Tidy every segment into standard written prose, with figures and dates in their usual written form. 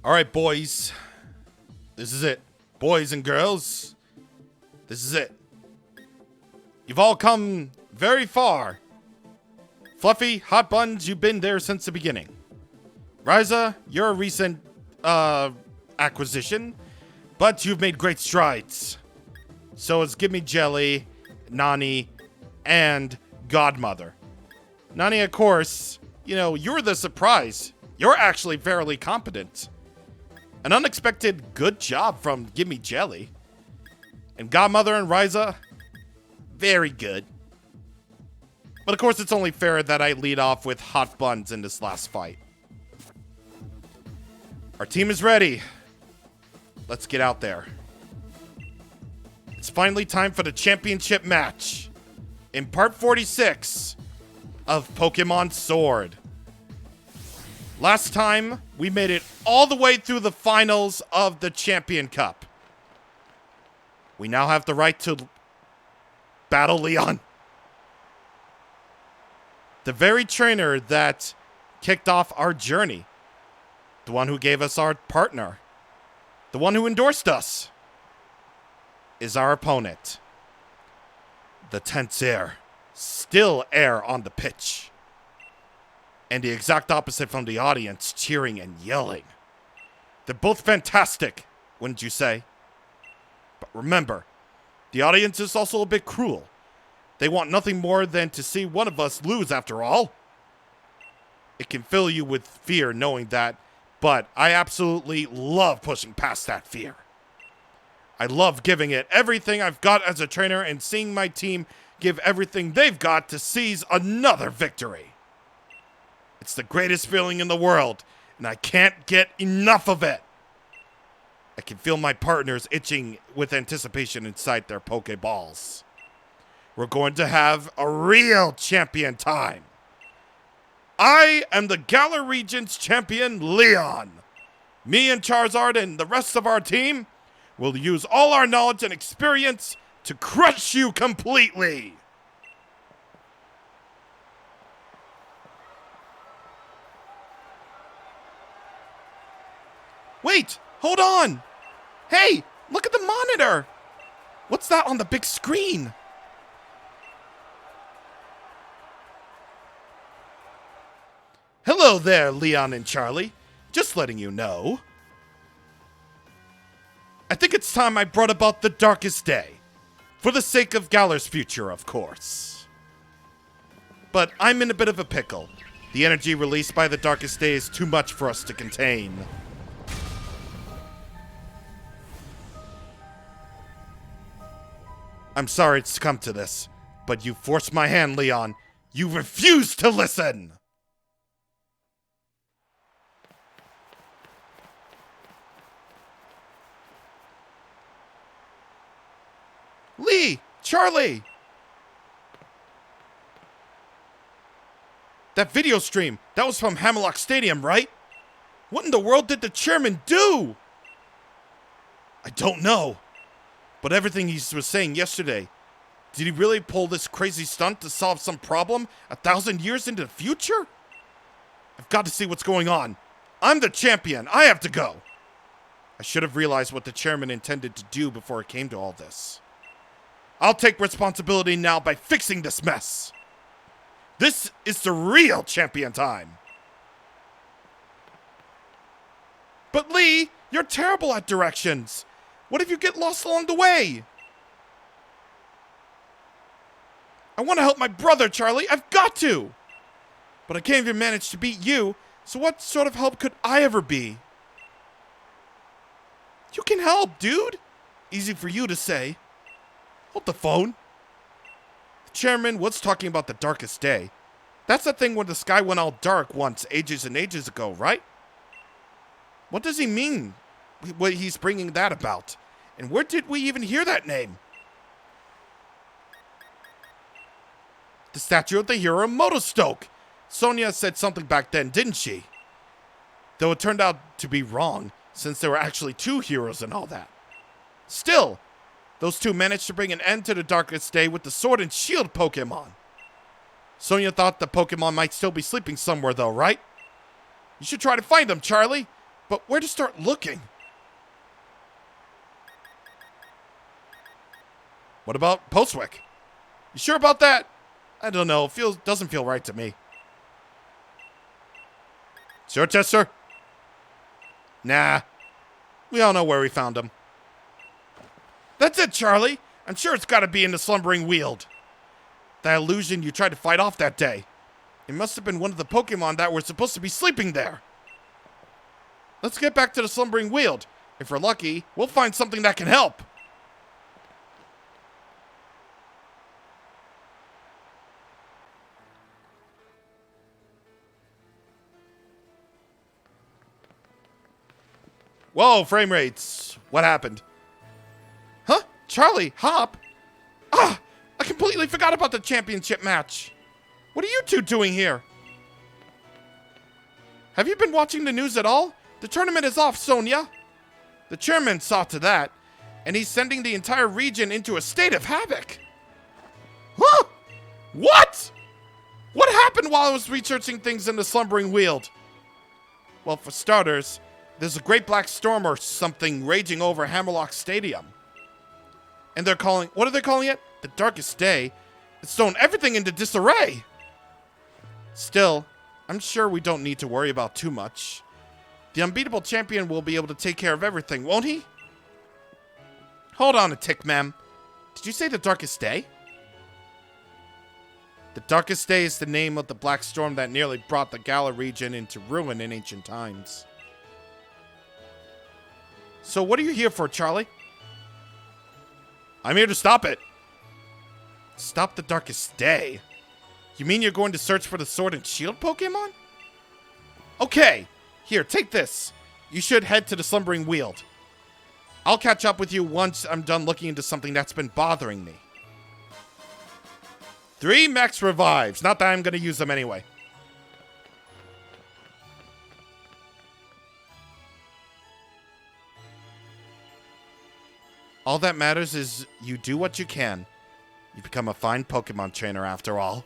All right, boys. This is it. Boys and girls. This is it. You've all come very far. Fluffy, Hot Buns, you've been there since the beginning. Ryza, you're a recent acquisition, but you've made great strides. So is Gimme Jelly, Nani, and Godmother. Nani, of course, you're the surprise. You're actually fairly competent. An unexpected good job from Gimme Jelly. And Godmother and Ryza, very good. But of course, it's only fair that I lead off with Hot Buns in this last fight. Our team is ready. Let's get out there. It's finally time for the championship match in part 46 of Pokemon Sword. Last time, we made it all the way through the finals of the Champion Cup. We now have the right to battle Leon. The very trainer that kicked off our journey. The one who gave us our partner. The one who endorsed us. Is our opponent. The tense air. Still air on the pitch. And the exact opposite from the audience, cheering and yelling. They're both fantastic, wouldn't you say? But remember, the audience is also a bit cruel. They want nothing more than to see one of us lose after all. It can fill you with fear knowing that, but I absolutely love pushing past that fear. I love giving it everything I've got as a trainer and seeing my team give everything they've got to seize another victory. It's the greatest feeling in the world, and I can't get enough of it. I can feel my partners itching with anticipation inside their Pokeballs. We're going to have a real champion time. I am the Galar Region's champion, Leon. Me and Charizard and the rest of our team will use all our knowledge and experience to crush you completely. Wait, hold on. Hey, look at the monitor. What's that on the big screen? Hello there, Leon and Charlie. Just letting you know. I think it's time I brought about the darkest day. For the sake of Galar's future, of course. But I'm in a bit of a pickle. The energy released by the darkest day is too much for us to contain. I'm sorry it's come to this, but you forced my hand, Leon. You refuse to listen! Lee! Charlie! That video stream, that was from Hammerlock Stadium, right? What in the world did the chairman do? I don't know. But everything he was saying yesterday, did he really pull this crazy stunt to solve some problem 1,000 years into the future? I've got to see what's going on. I'm the champion. I have to go. I should have realized what the chairman intended to do before it came to all this. I'll take responsibility now by fixing this mess. This is the real champion time. But Lee, you're terrible at directions. What if you get lost along the way? I want to help my brother, Charlie. I've got to. But I can't even manage to beat you, so what sort of help could I ever be? You can help, dude. Easy for you to say. Hold the phone. The chairman was talking about the darkest day. That's the thing when the sky went all dark once, ages and ages ago, right? What does he mean? What he's bringing that about? And where did we even hear that name? The statue of the hero Motostoke. Sonia said something back then, didn't she? Though it turned out to be wrong, since there were actually two heroes and all that. Still, those two managed to bring an end to the darkest day with the Sword and Shield Pokemon. Sonia thought the Pokemon might still be sleeping somewhere though, right? You should try to find them, Charlie. But where to start looking? What about Postwick? You sure about that? I don't know. Doesn't feel right to me. Sure, Chester? Nah. We all know where we found him. That's it, Charlie. I'm sure it's got to be in the Slumbering Weald. That illusion you tried to fight off that day. It must have been one of the Pokemon that were supposed to be sleeping there. Let's get back to the Slumbering Weald. If we're lucky, we'll find something that can help. Whoa, frame rates. What happened? Huh? Charlie, Hop? Ah, I completely forgot about the championship match. What are you two doing here? Have you been watching the news at all? The tournament is off, Sonia. The chairman saw to that, and he's sending the entire region into a state of havoc. Huh? What? What happened while I was researching things in the Slumbering Weald? Well, for starters, there's a great black storm or something raging over Hammerlock Stadium. And what are they calling it? The Darkest Day. It's thrown everything into disarray. Still, I'm sure we don't need to worry about too much. The unbeatable champion will be able to take care of everything, won't he? Hold on a tick, ma'am. Did you say the Darkest Day? The Darkest Day is the name of the black storm that nearly brought the Galar region into ruin in ancient times. So what are you here for, Charlie? I'm here to stop it. Stop the Darkest Day? You mean you're going to search for the Sword and Shield Pokemon? Okay, here, take this. You should head to the Slumbering Weald. I'll catch up with you once I'm done looking into something that's been bothering me. 3 max revives. Not that I'm going to use them anyway. All that matters is you do what you can. You become a fine Pokemon trainer after all.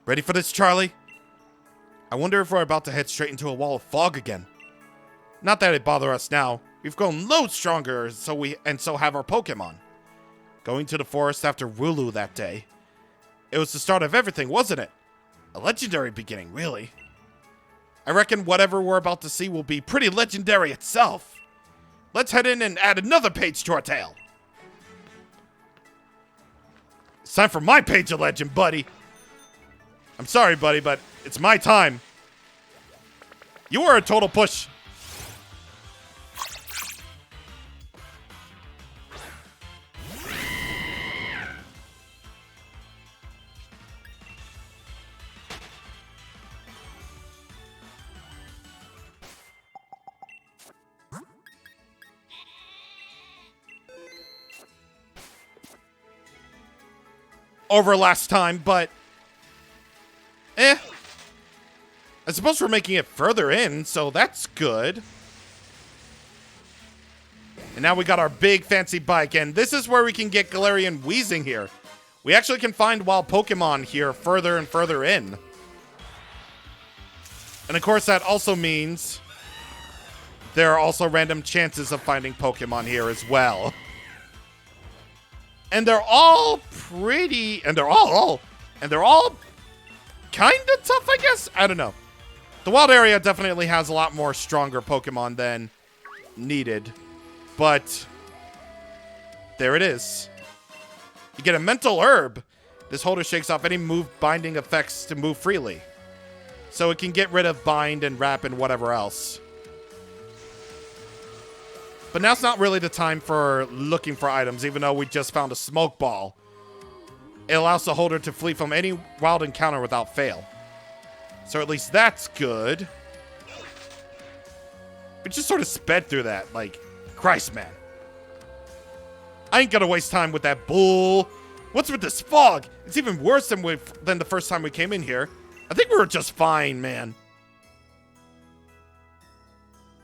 Ready for this, Charlie? I wonder if we're about to head straight into a wall of fog again. Not that it bother us now. We've grown loads stronger, so have our Pokemon. Going to the forest after Wooloo that day. It was the start of everything, wasn't it? A legendary beginning, really. I reckon whatever we're about to see will be pretty legendary itself. Let's head in and add another page to our tale. It's time for my page of legend, buddy. I'm sorry, buddy, but it's my time. You are a total push. Over last time, but I suppose we're making it further in, so that's good. And now we got our big fancy bike, and this is where we can get Galarian Weezing here. We actually can find wild Pokemon here further and further in. And of course that also means there are also random chances of finding Pokemon here as well. And they're all pretty, and they're all kind of tough, I guess? I don't know. The wild area definitely has a lot more stronger Pokemon than needed. But there it is. You get a mental herb. This holder shakes off any move binding effects to move freely. So it can get rid of bind and wrap and whatever else. But now's not really the time for looking for items, even though we just found a smoke ball. It allows the holder to flee from any wild encounter without fail. So at least that's good. We just sort of sped through that, like, Christ, man. I ain't gonna waste time with that bull. What's with this fog? It's even worse than the first time we came in here. I think we were just fine, man.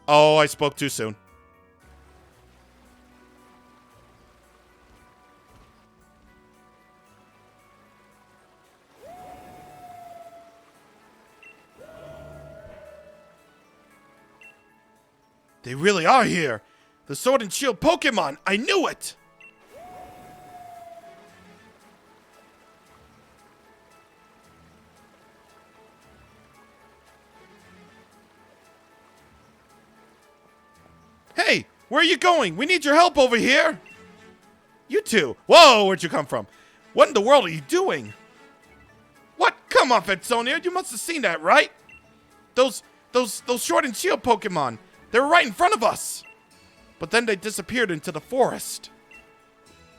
Oh, I spoke too soon. They really are here. The Sword and Shield Pokemon. I knew it. Hey, where are you going? We need your help over here. You two. Whoa, where'd you come from? What in the world are you doing? What? Come on, Fedsonia. You must have seen that, right? Those Sword and Shield Pokemon. They were right in front of us. But then they disappeared into the forest.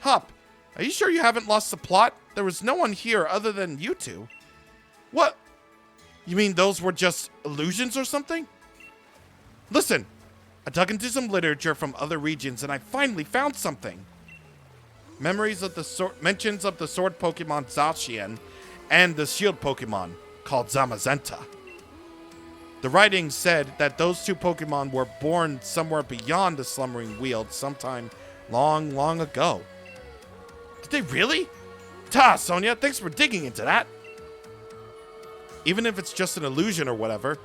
Hop, are you sure you haven't lost the plot? There was no one here other than you two. What? You mean those were just illusions or something? Listen, I dug into some literature from other regions and I finally found something. Mentions of the sword Pokemon Zacian and the shield Pokemon called Zamazenta. The writing said that those two Pokemon were born somewhere beyond the Slumbering Weald sometime long, long ago. Did they really? Ta, Sonia, thanks for digging into that. Even if it's just an illusion or whatever,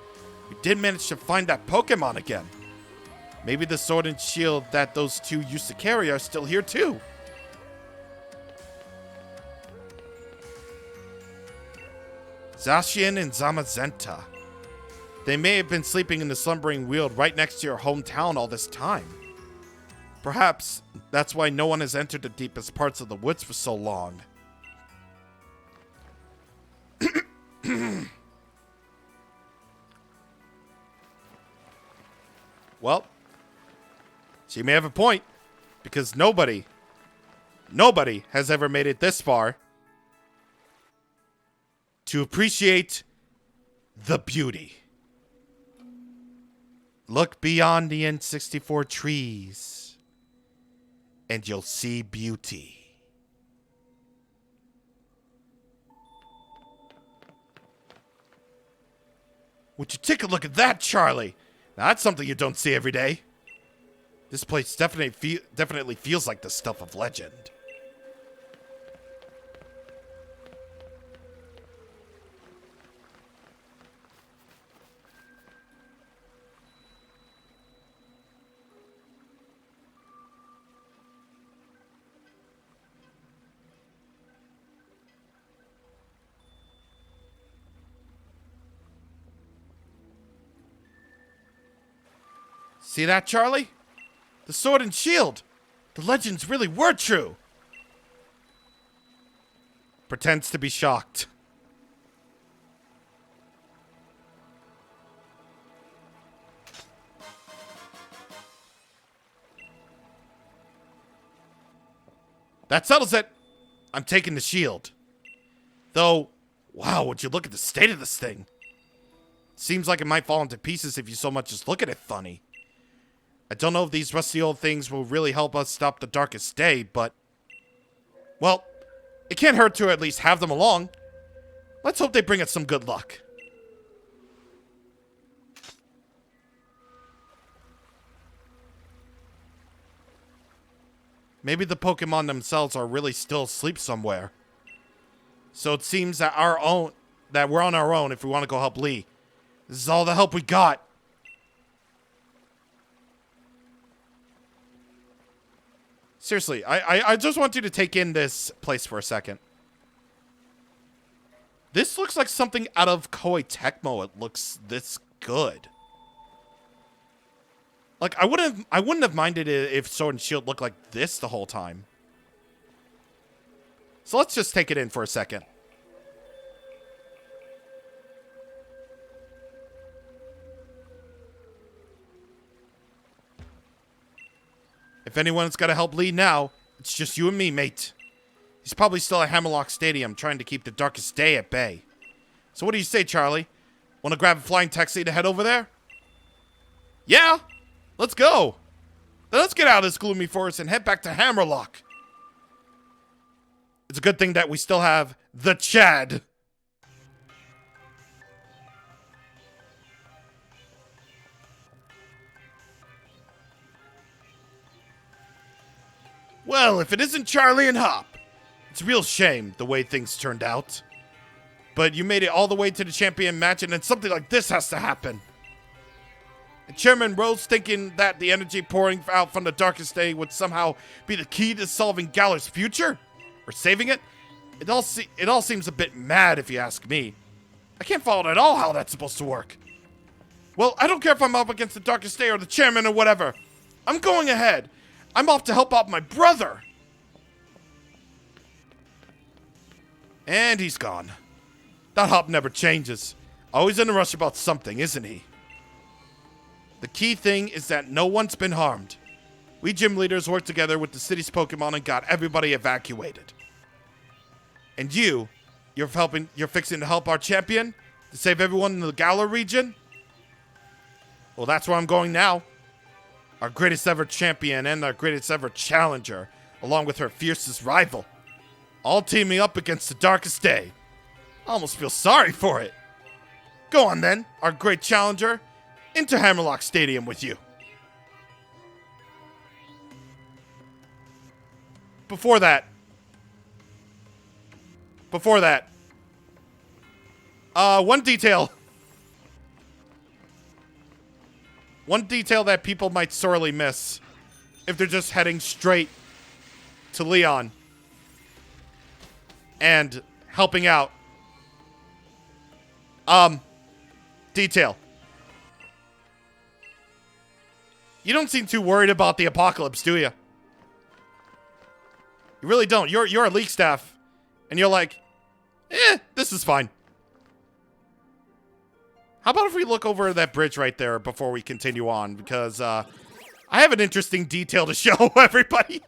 we did manage to find that Pokemon again. Maybe the sword and shield that those two used to carry are still here too. Zacian and Zamazenta. They may have been sleeping in the Slumbering Weald right next to your hometown all this time. Perhaps that's why no one has entered the deepest parts of the woods for so long. Well, she may have a point, because nobody has ever made it this far to appreciate the beauty. Look beyond the N64 trees, and you'll see beauty. Would you take a look at that, Charlie? Now, that's something you don't see every day. This place definitely feels like the stuff of legend. See that, Charlie? The sword and shield. The legends really were true. Pretends to be shocked. That settles it. I'm taking the shield. Though, wow, would you look at the state of this thing? Seems like it might fall into pieces if you so much as look at it funny. I don't know if these rusty old things will really help us stop the darkest day, but... well, it can't hurt to at least have them along. Let's hope they bring us some good luck. Maybe the Pokemon themselves are really still asleep somewhere. So it seems that we're on our own if we want to go help Lee. This is all the help we got. Seriously, I just want you to take in this place for a second. This looks like something out of Koei Tecmo. It looks this good. Like, I wouldn't have minded it if Sword and Shield looked like this the whole time. So let's just take it in for a second. If anyone's got to help Lee now, it's just you and me, mate. He's probably still at Hammerlock Stadium trying to keep the darkest day at bay. So what do you say, Charlie? Want to grab a flying taxi to head over there? Yeah, let's go. Then let's get out of this gloomy forest and head back to Hammerlock. It's a good thing that we still have the Chad. Well, if it isn't Charlie and Hop, it's a real shame the way things turned out. But you made it all the way to the champion match and then something like this has to happen. And Chairman Rose thinking that the energy pouring out from the darkest day would somehow be the key to solving Galar's future? Or saving it? It all seems a bit mad if you ask me. I can't follow at all how that's supposed to work. Well, I don't care if I'm up against the darkest day or the chairman or whatever. I'm going ahead. I'm off to help out my brother. And he's gone. That hop never changes. Always in a rush about something, isn't he? The key thing is that no one's been harmed. We gym leaders worked together with the city's Pokemon and got everybody evacuated. And you're fixing to help our champion? To save everyone in the Galar region? Well, that's where I'm going now. Our greatest ever champion and our greatest ever challenger, along with her fiercest rival. All teaming up against the darkest day. I almost feel sorry for it. Go on then, our great challenger, into Hammerlock Stadium with you. Before that, one detail that people might sorely miss if they're just heading straight to Leon and helping out. Detail. You don't seem too worried about the apocalypse, do you? You really don't. You're a league staff, and you're like, this is fine. How about if we look over that bridge right there before we continue on? Because, I have an interesting detail to show everybody.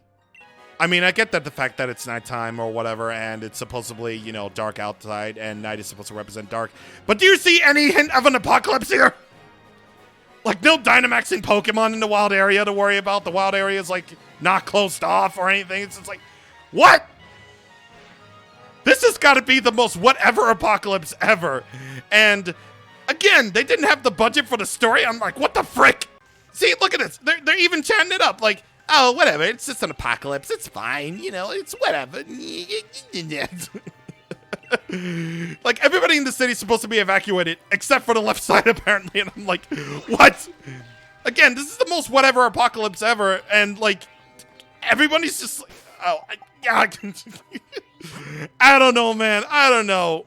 I mean, I get that the fact that it's nighttime or whatever, and it's supposedly, you know, dark outside, and night is supposed to represent dark. But do you see any hint of an apocalypse here? Like, no Dynamaxing Pokemon in the wild area to worry about. The wild area is, like, not closed off or anything. It's just like, what? This has got to be the most whatever apocalypse ever. And, again, they didn't have the budget for the story. I'm like, what the frick? See, look at this. They're even chatting it up. Like, oh, whatever. It's just an apocalypse. It's fine. You know, it's whatever. Like, everybody in the city is supposed to be evacuated, except for the left side, apparently. And I'm like, what? Again, this is the most whatever apocalypse ever. And, like, everybody's just like, oh, yeah. I don't know, man. I don't know.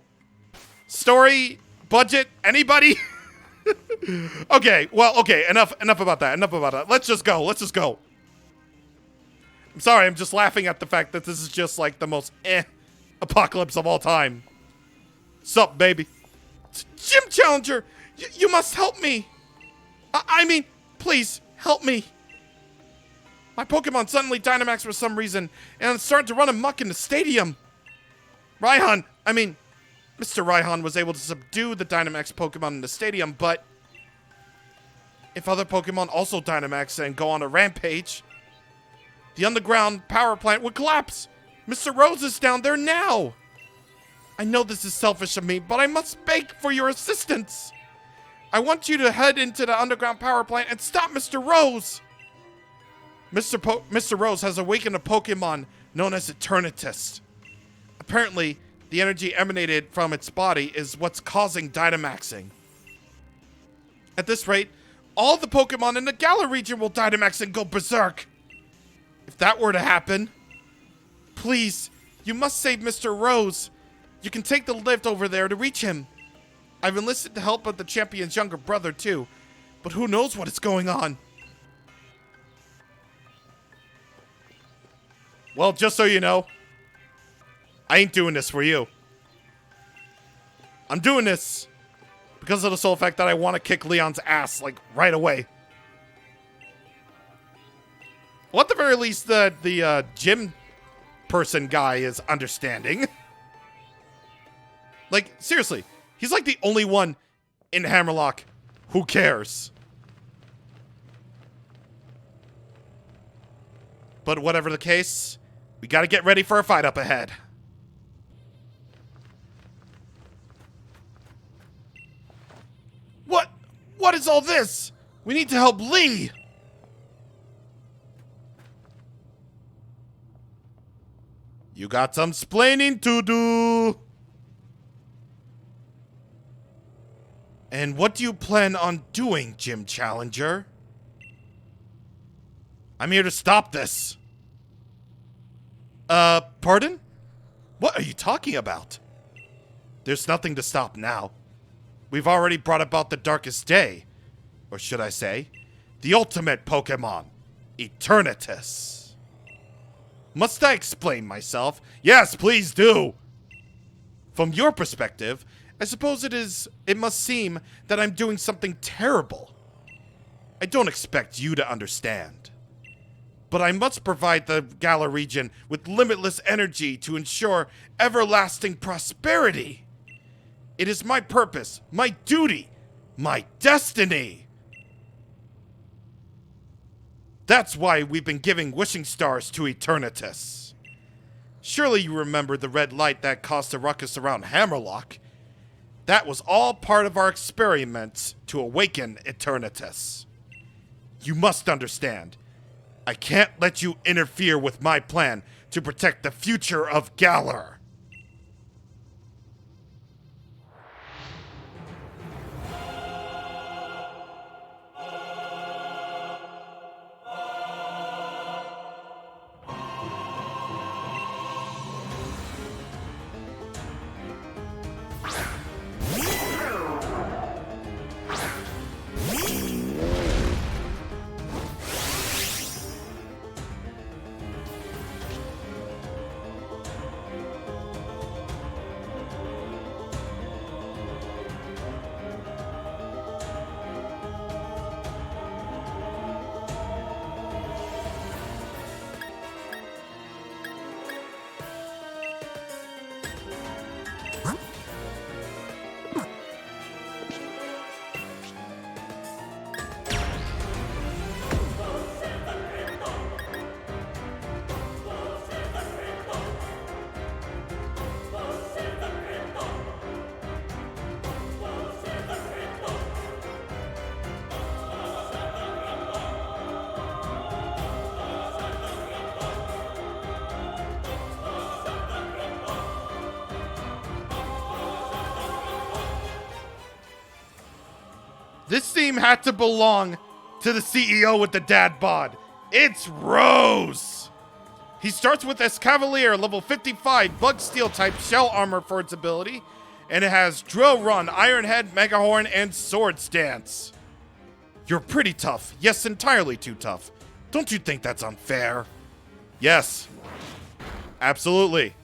Story, budget, anybody? Okay, well, okay. Enough about that. Enough about that. Let's just go. I'm sorry, I'm just laughing at the fact that this is just like the most apocalypse of all time. Sup, baby? Gym Challenger, you must help me. I mean, please, help me. My Pokemon suddenly Dynamaxed for some reason, and it's starting to run amok in the stadium. Mr. Raihan was able to subdue the Dynamax Pokemon in the stadium, but if other Pokemon also Dynamax and go on a rampage, the underground power plant would collapse. Mr. Rose is down there now. I know this is selfish of me, but I must beg for your assistance. I want you to head into the underground power plant and stop Mr. Rose. Mr. Rose has awakened a Pokemon known as Eternatus. Apparently, the energy emanated from its body is what's causing Dynamaxing. At this rate, all the Pokemon in the Galar region will Dynamax and go berserk. If that were to happen, please, you must save Mr. Rose. You can take the lift over there to reach him. I've enlisted the help of the champion's younger brother, too. But who knows what is going on? Well, just so you know, I ain't doing this for you. I'm doing this because of the sole fact that I want to kick Leon's ass, like, right away. Well, at the very least, the gym person guy is understanding. Like, seriously, he's like the only one in Hammerlock who cares. But whatever the case, we gotta get ready for a fight up ahead. What is all this? We need to help Lee. You got some splaining to do. And what do you plan on doing, Gym Challenger? I'm here to stop this. Pardon? What are you talking about? There's nothing to stop now. We've already brought about the darkest day. Or should I say, the ultimate Pokemon, Eternatus. Must I explain myself? Yes, please do! From your perspective, I suppose it must seem that I'm doing something terrible. I don't expect you to understand. But I must provide the Galar region with limitless energy to ensure everlasting prosperity. It is my purpose, my duty, my destiny. That's why we've been giving wishing stars to Eternatus. Surely you remember the red light that caused a ruckus around Hammerlock. That was all part of our experiments to awaken Eternatus. You must understand, I can't let you interfere with my plan to protect the future of Galar. This theme had to belong to the CEO with the dad bod. It's Rose! He starts with Escavalier, level 55, Bug Steel type shell armor for its ability, and it has Drill Run, Iron Head, Mega Horn, and Sword Stance. You're pretty tough. Yes, entirely too tough. Don't you think that's unfair? Yes. Absolutely.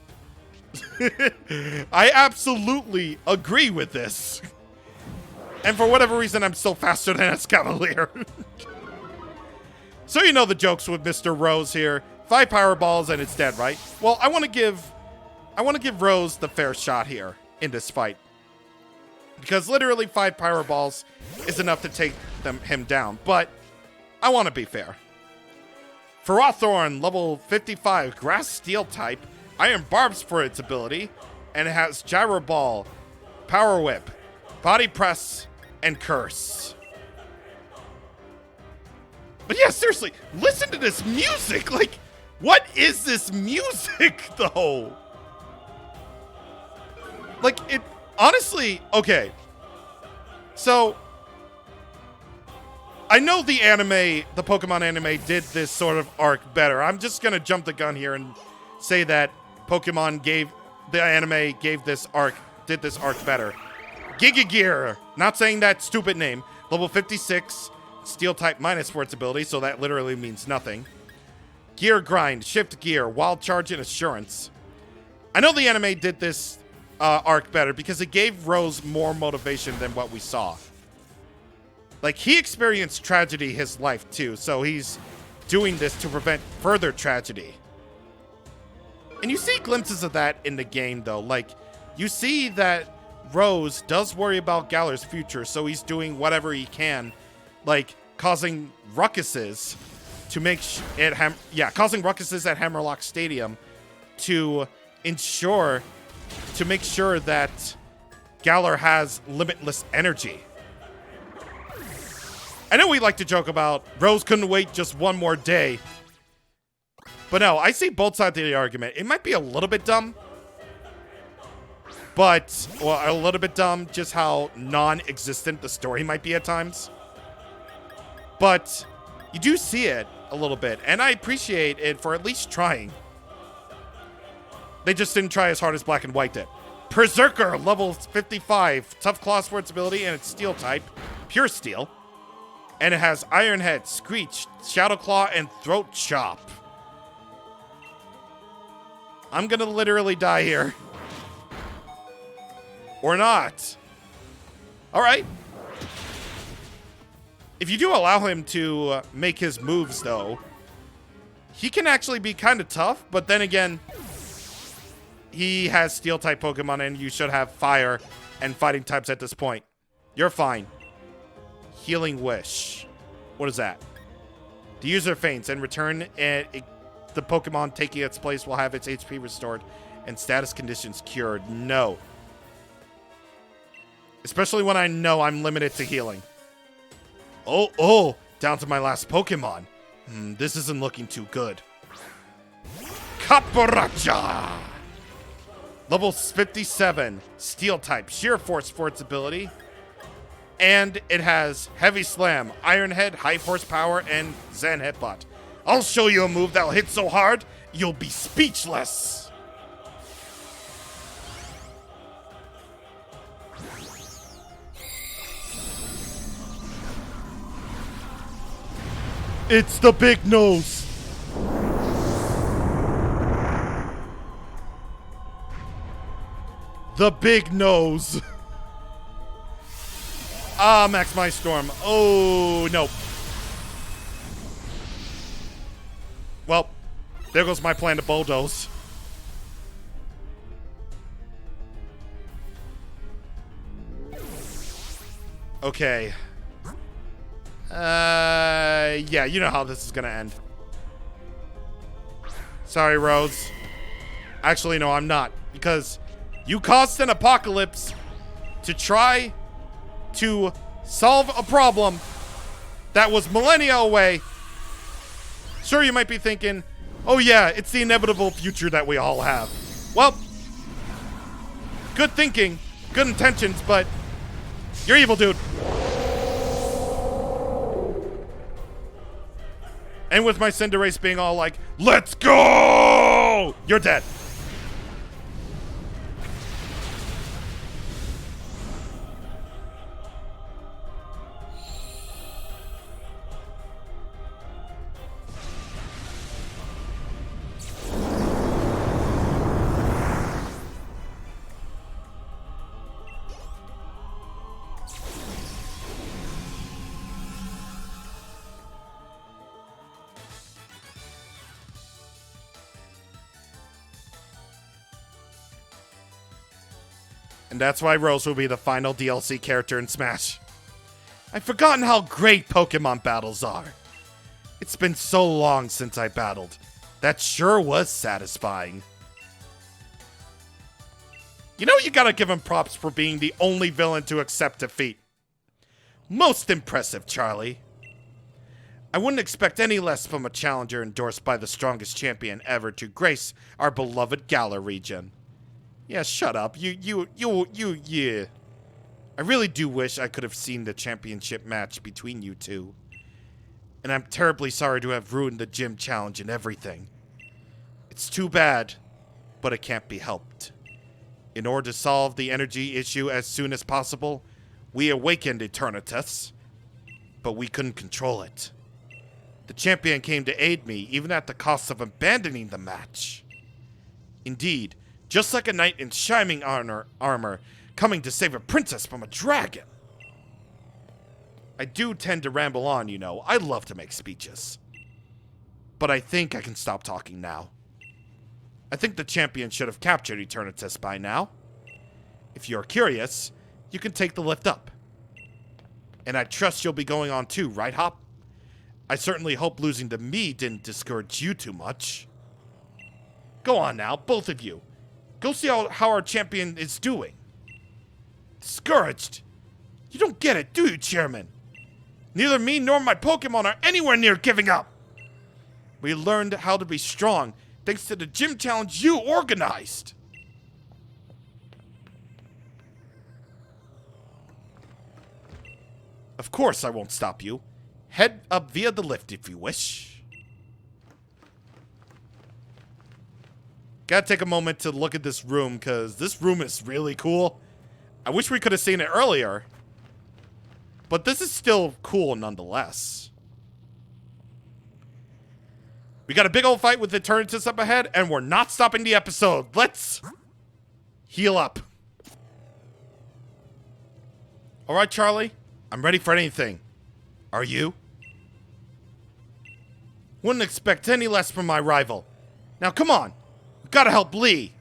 I absolutely agree with this. And for whatever reason, I'm still faster than Escavalier. So you know the jokes with Mr. Rose here. 5 Power Balls and it's dead, right? Well, I want to give Rose the fair shot here in this fight. Because literally 5 Power Balls is enough to take him down. But I want to be fair. Ferrothorn, level 55, Grass Steel type. Iron Barbs for its ability. And it has Gyro Ball, Power Whip, Body Press, and Curse. But yeah, seriously, listen to this music. Like, what is this music, though? Like, it, honestly, okay. So, I know the anime, the Pokemon anime did this sort of arc better. I'm just gonna jump the gun here and say that Pokemon the anime did this arc better. Giga Gear, not saying that stupid name, level 56, Steel type minus for its ability, so that literally means nothing. Gear Grind, Shift Gear, Wild Charge, and Assurance. I know the anime did this arc better because it gave Rose more motivation than what we saw. Like, he experienced tragedy his life too, so he's doing this to prevent further tragedy. And you see glimpses of that in the game, though. Like, you see that Rose does worry about Galar's future, so he's doing whatever he can, like causing ruckuses to make causing ruckuses at Hammerlock Stadium to make sure that Galar has limitless energy. I know we like to joke about Rose couldn't wait just one more day, but no, I see both sides of the argument. It might be a little bit dumb. But, well, a little bit dumb just how non-existent the story might be at times. But you do see it a little bit, and I appreciate it for at least trying. They just didn't try as hard as Black and White did. Berserker, level 55. Tough Claw sports ability, and it's Steel type. Pure Steel. And it has Iron Head, Screech, Shadow Claw, and Throat Chop. I'm gonna literally die here. Or not. Alright. If you do allow him to make his moves, though, he can actually be kind of tough, but then again, he has Steel-type Pokemon, and you should have Fire and Fighting types at this point. You're fine. Healing Wish. What is that? The user faints and return, and the Pokemon taking its place will have its HP restored and status conditions cured. No. Especially when I know I'm limited to healing. Oh, down to my last Pokemon. This isn't looking too good. Caporacha! Level 57, Steel type, Sheer Force for its ability. And it has Heavy Slam, Iron Head, High Horsepower, and Zen Headbutt. I'll show you a move that'll hit so hard, you'll be speechless. It's the big nose. The big nose. Maximize Storm. Oh, no. Well, there goes my plan to bulldoze. Okay. Yeah, you know how this is gonna end. Sorry, Rose. Actually, no, I'm not. Because you caused an apocalypse to try to solve a problem that was millennia away. Sure, you might be thinking, oh yeah, it's the inevitable future that we all have. Well, good thinking, good intentions, but you're evil, dude. And with my Cinderace being all like, let's go! You're dead. And that's why Rose will be the final DLC character in Smash. I've forgotten how great Pokemon battles are. It's been so long since I battled. That sure was satisfying. You know, you gotta give him props for being the only villain to accept defeat. Most impressive, Charlie. I wouldn't expect any less from a challenger endorsed by the strongest champion ever to grace our beloved Galar region. Yeah, shut up. Yeah. I really do wish I could have seen the championship match between you two. And I'm terribly sorry to have ruined the gym challenge and everything. It's too bad, but it can't be helped. In order to solve the energy issue as soon as possible, we awakened Eternatus, but we couldn't control it. The champion came to aid me, even at the cost of abandoning the match. Indeed, just like a knight in shining armor coming to save a princess from a dragon. I do tend to ramble on, you know. I love to make speeches. But I think I can stop talking now. I think the champion should have captured Eternatus by now. If you're curious, you can take the lift up. And I trust you'll be going on too, right, Hop? I certainly hope losing to me didn't discourage you too much. Go on now, both of you. Go see how our champion is doing. Discouraged? You don't get it, do you, Chairman? Neither me nor my Pokemon are anywhere near giving up. We learned how to be strong thanks to the gym challenge you organized. Of course I won't stop you. Head up via the lift if you wish. Gotta take a moment to look at this room, because this room is really cool. I wish we could have seen it earlier. But this is still cool nonetheless. We got a big old fight with Eternatus up ahead, and we're not stopping the episode. Let's heal up. Alright, Charlie. I'm ready for anything. Are you? Wouldn't expect any less from my rival. Now come on. We've got to help Lee.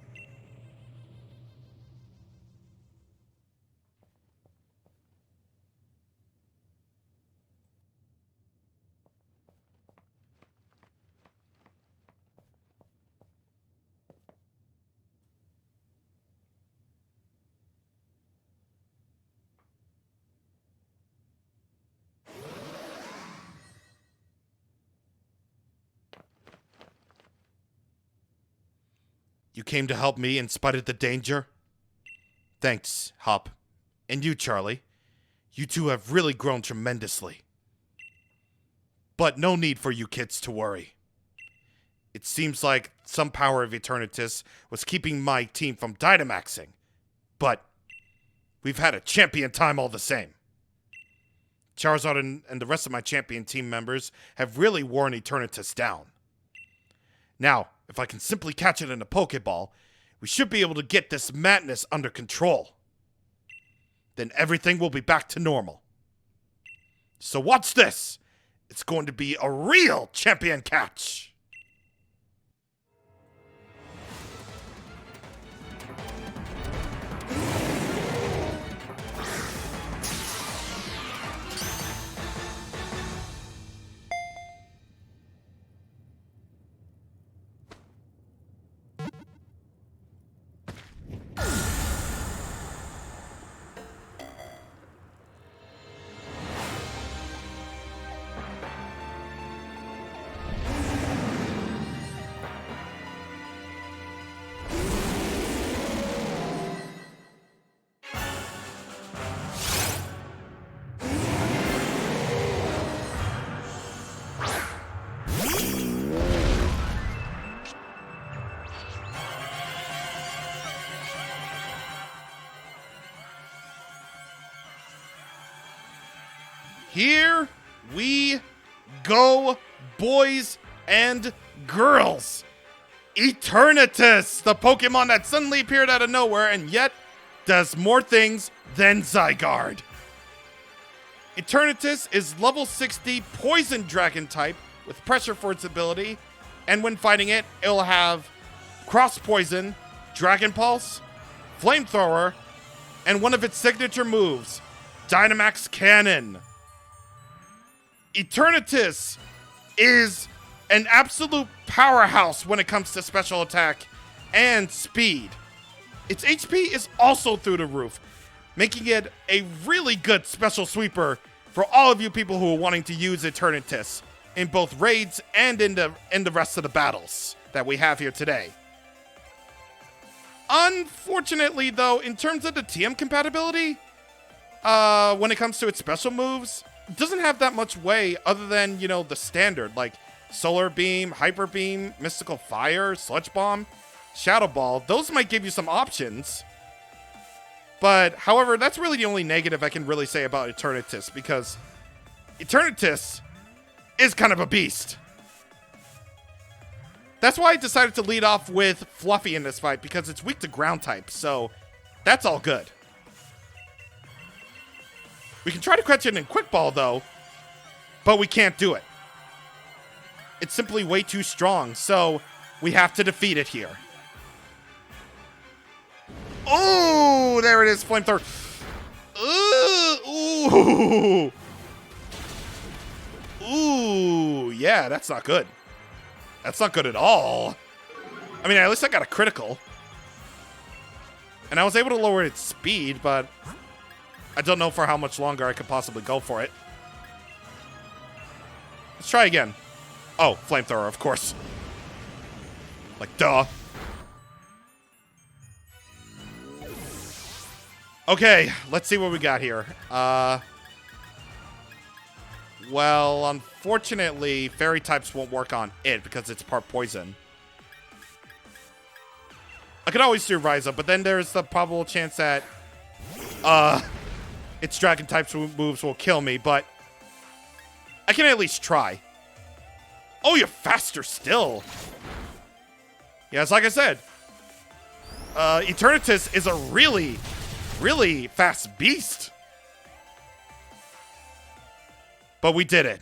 You came to help me in spite of the danger? Thanks, Hop. And you, Charlie. You two have really grown tremendously. But no need for you kids to worry. It seems like some power of Eternatus was keeping my team from Dynamaxing. But we've had a champion time all the same. Charizard and the rest of my champion team members have really worn Eternatus down. Now, if I can simply catch it in a Pokeball, we should be able to get this madness under control. Then everything will be back to normal. So watch this! It's going to be a real champion catch! Here we go, boys and girls. Eternatus, the Pokemon that suddenly appeared out of nowhere and yet does more things than Zygarde. Eternatus is level 60 Poison Dragon type with pressure for its ability, and when fighting it, it'll have Cross Poison, Dragon Pulse, Flamethrower, and one of its signature moves, Dynamax Cannon. Eternatus is an absolute powerhouse when it comes to special attack and speed. Its HP is also through the roof, making it a really good special sweeper for all of you people who are wanting to use Eternatus in both raids and in the rest of the battles that we have here today. Unfortunately, though, in terms of the TM compatibility, when it comes to its special moves, it doesn't have that much way other than, you know, the standard, like Solar Beam, Hyper Beam, Mystical Fire, Sludge Bomb, Shadow Ball. Those might give you some options. But, however, that's really the only negative I can really say about Eternatus, because Eternatus is kind of a beast. That's why I decided to lead off with Fluffy in this fight, because it's weak to ground type, so that's all good. We can try to catch it in Quick Ball, though, but we can't do it. It's simply way too strong, so we have to defeat it here. Oh, there it is, Flamethrower. Ooh. Ooh, yeah, that's not good. That's not good at all. I mean, at least I got a critical. And I was able to lower its speed, but I don't know for how much longer I could possibly go for it. Let's try again. Oh, Flamethrower, of course. Like, duh. Okay, let's see what we got here. Well, unfortunately, fairy types won't work on it because it's part poison. I could always do Rise Up, but then there's the probable chance that its dragon types moves will kill me, but I can at least try. Oh, you're faster still. Yes, like I said, Eternatus is a really, really fast beast. But we did it.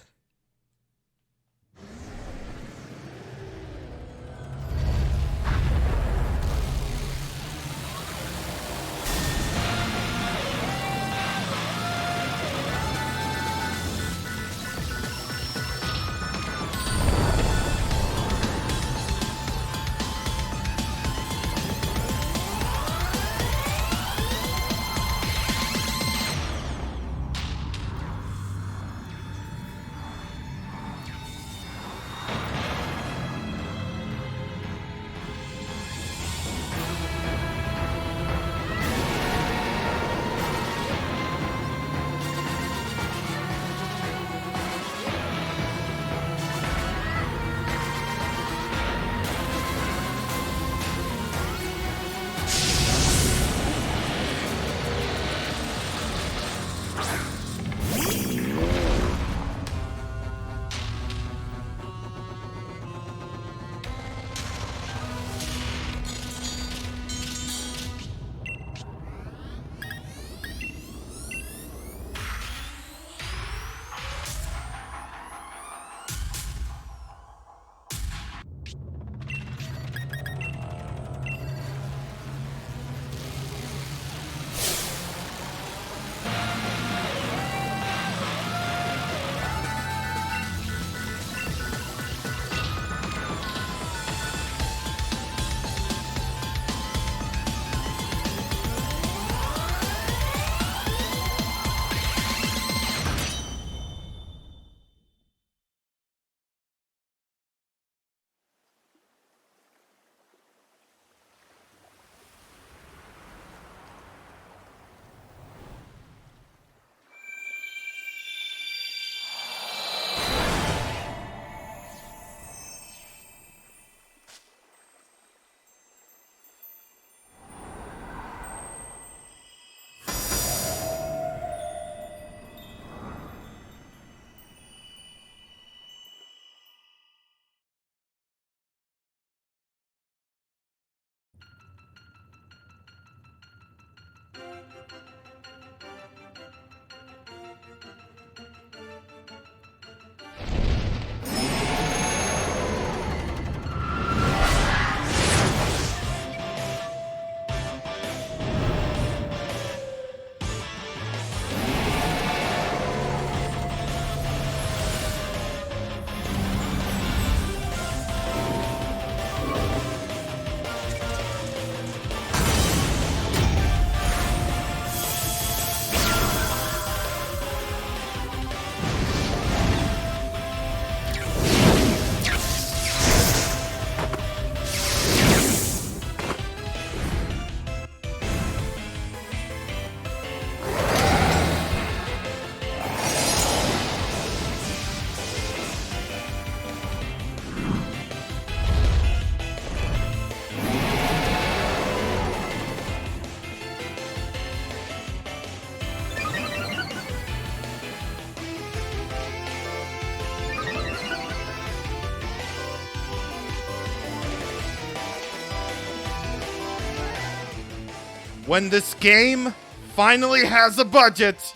When this game finally has a budget,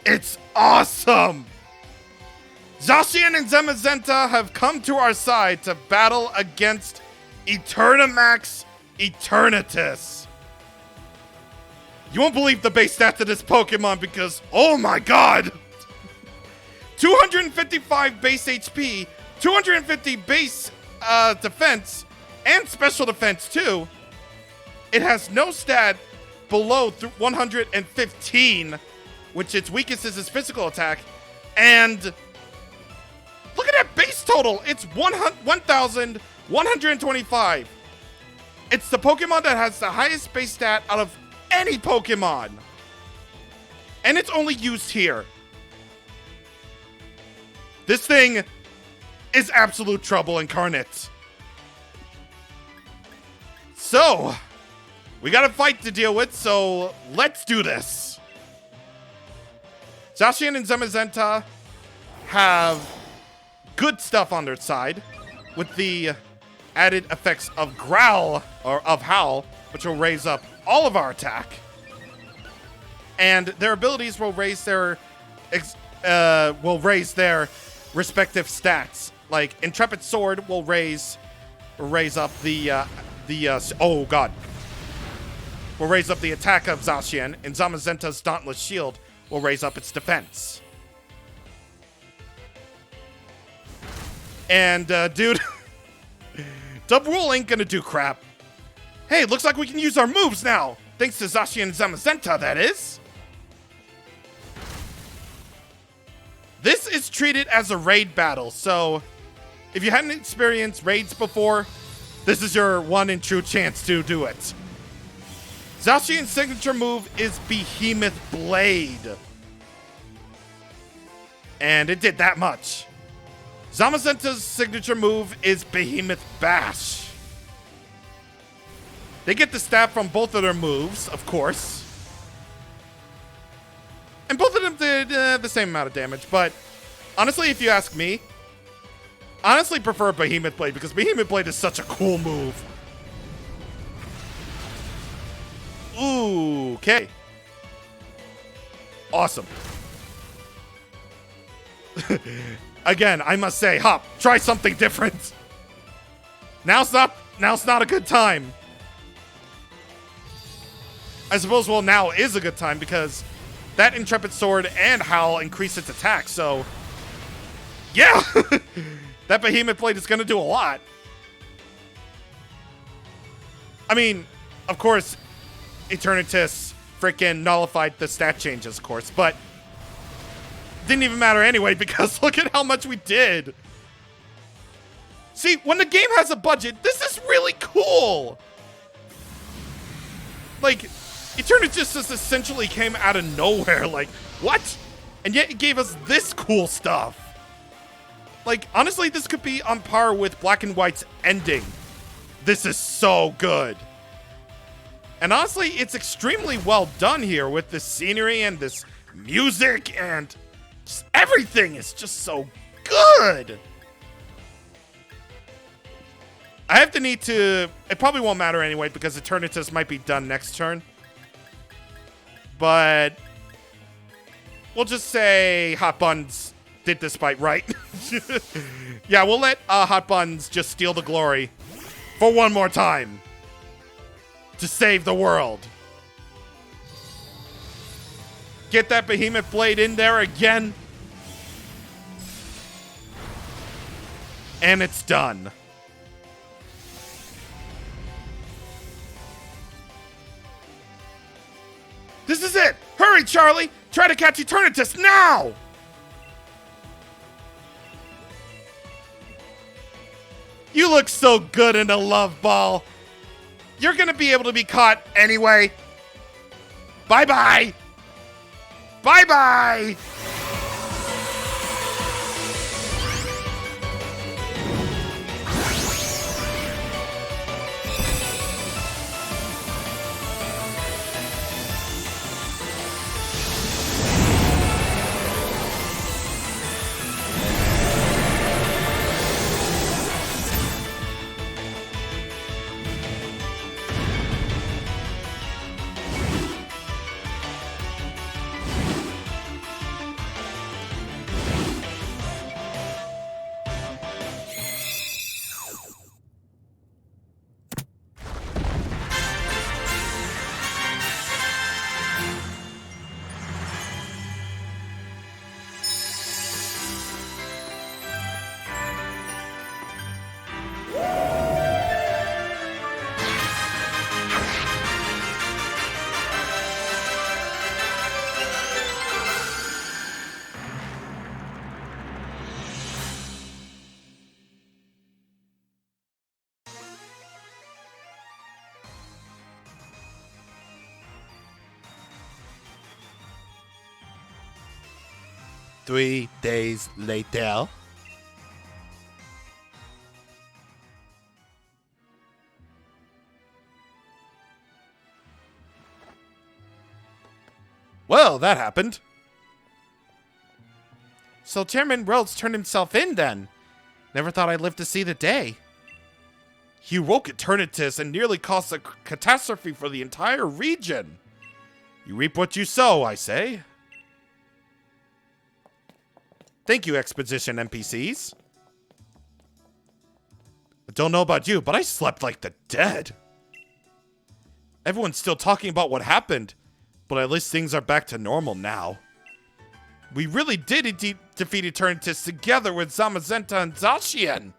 it's awesome! Zacian and Zamazenta have come to our side to battle against Eternamax Eternatus. You won't believe the base stats of this Pokemon because, oh my god! 255 base HP, 250 base defense, and special defense too. It has no stat below 115, which its weakest is its physical attack. And look at that base total. It's 1,125. It's the Pokemon that has the highest base stat out of any Pokemon. And it's only used here. This thing is absolute trouble incarnate. So, we got a fight to deal with, so let's do this. Zacian and Zamazenta have good stuff on their side with the added effects of Growl, or of Howl, which will raise up all of our attack. And their abilities will raise their respective stats. Like Intrepid Sword will raise up oh god. Will raise up the attack of Zacian, and Zamazenta's Dauntless Shield will raise up its defense. And dude, Dubwool ain't gonna do crap. Hey, looks like we can use our moves now. Thanks to Zacian and Zamazenta, that is. This is treated as a raid battle, so if you hadn't experienced raids before, this is your one and true chance to do it. Zacian's signature move is Behemoth Blade. And it did that much. Zamazenta's signature move is Behemoth Bash. They get the stab from both of their moves, of course. And both of them did the same amount of damage, but honestly, if you ask me, honestly prefer Behemoth Blade because Behemoth Blade is such a cool move. Ooh, okay. Awesome. Again, I must say, Hop, try something different. Now's not a good time. I suppose, well, now is a good time because that Intrepid Sword and Howl increase its attack, so yeah, that Behemoth Blade is going to do a lot. I mean, of course, Eternatus freaking nullified the stat changes, of course, but didn't even matter anyway because look at how much we did. See, when the game has a budget, this is really cool. Like, Eternatus just essentially came out of nowhere, like, what? And yet it gave us this cool stuff. Like, honestly, this could be on par with Black and White's ending. This is so good. And honestly, it's extremely well done here with this scenery and this music and just everything is just so good. I have the need to... It probably won't matter anyway because Eternatus might be done next turn. But we'll just say Hot Buns did this fight right. Yeah, we'll let Hot Buns just steal the glory for one more time to save the world. Get that Behemoth Blade in there again. And it's done. This is it! Hurry, Charlie! Try to catch Eternatus now! You look so good in a love ball. You're gonna be able to be caught anyway. Bye-bye! Bye-bye! Three days later. So, that happened. So Chairman Rhodes turned himself in then. Never thought I'd live to see the day. He woke Eternatus and nearly caused a catastrophe for the entire region. You reap what you sow, I say. Thank you, Exposition NPCs. I don't know about you, but I slept like the dead. Everyone's still talking about what happened, but at least things are back to normal now. We really did indeed defeat Eternatus together with Zamazenta and Zacian.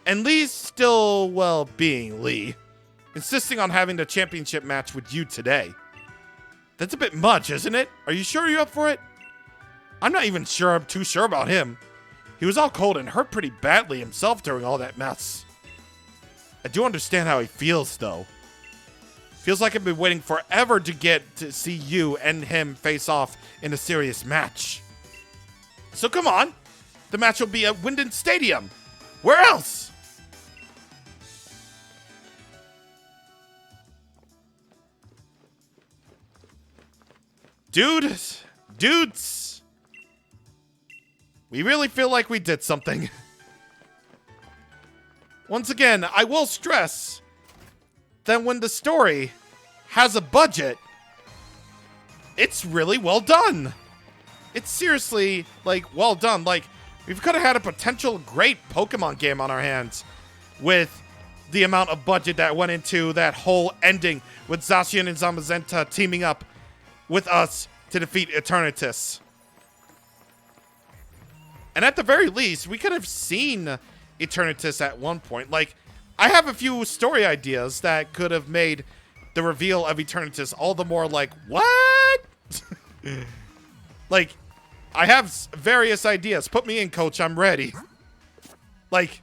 And Lee's still, well, being Lee, insisting on having the championship match with you today. That's a bit much, isn't it? Are you sure you're up for it? I'm not even sure I'm too sure about him. He was all cold and hurt pretty badly himself during all that mess. I do understand how he feels, though. Feels like I've been waiting forever to get to see you and him face off in a serious match. So come on. The match will be at Winden Stadium. Where else? Dudes. We really feel like we did something. Once again, I will stress that when the story has a budget, it's really well done. It's seriously, like, well done. Like, we could have had a potential great Pokemon game on our hands with the amount of budget that went into that whole ending with Zacian and Zamazenta teaming up with us to defeat Eternatus. And at the very least, we could have seen Eternatus at one point. Like, I have a few story ideas that could have made the reveal of Eternatus all the more like, what? Like, I have various ideas. Put me in, coach. I'm ready. Like,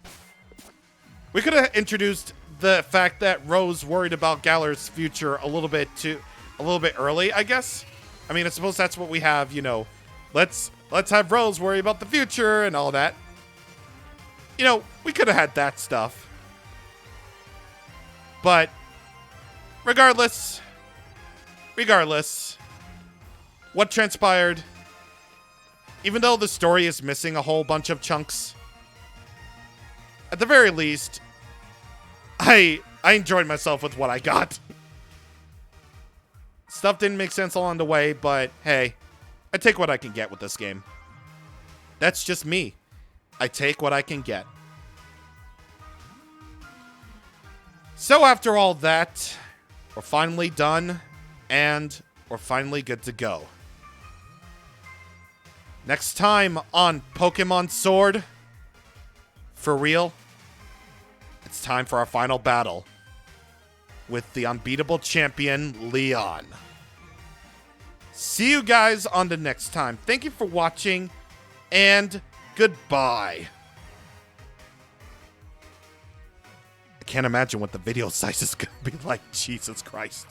we could have introduced the fact that Rose worried about Galar's future a little bit early, I guess. I mean, I suppose that's what we have, you know. Let's have Rose worry about the future and all that. You know, we could have had that stuff. But regardless, what transpired, even though the story is missing a whole bunch of chunks, at the very least, I enjoyed myself with what I got. Stuff didn't make sense along the way, but hey, I take what I can get with this game. That's just me. I take what I can get. So after all that, we're finally done, and we're finally good to go. Next time on Pokemon Sword, for real, it's time for our final battle with the unbeatable champion, Leon. See you guys on the next time. Thank you for watching, and goodbye. I can't imagine what the video size is going to be like. Jesus Christ.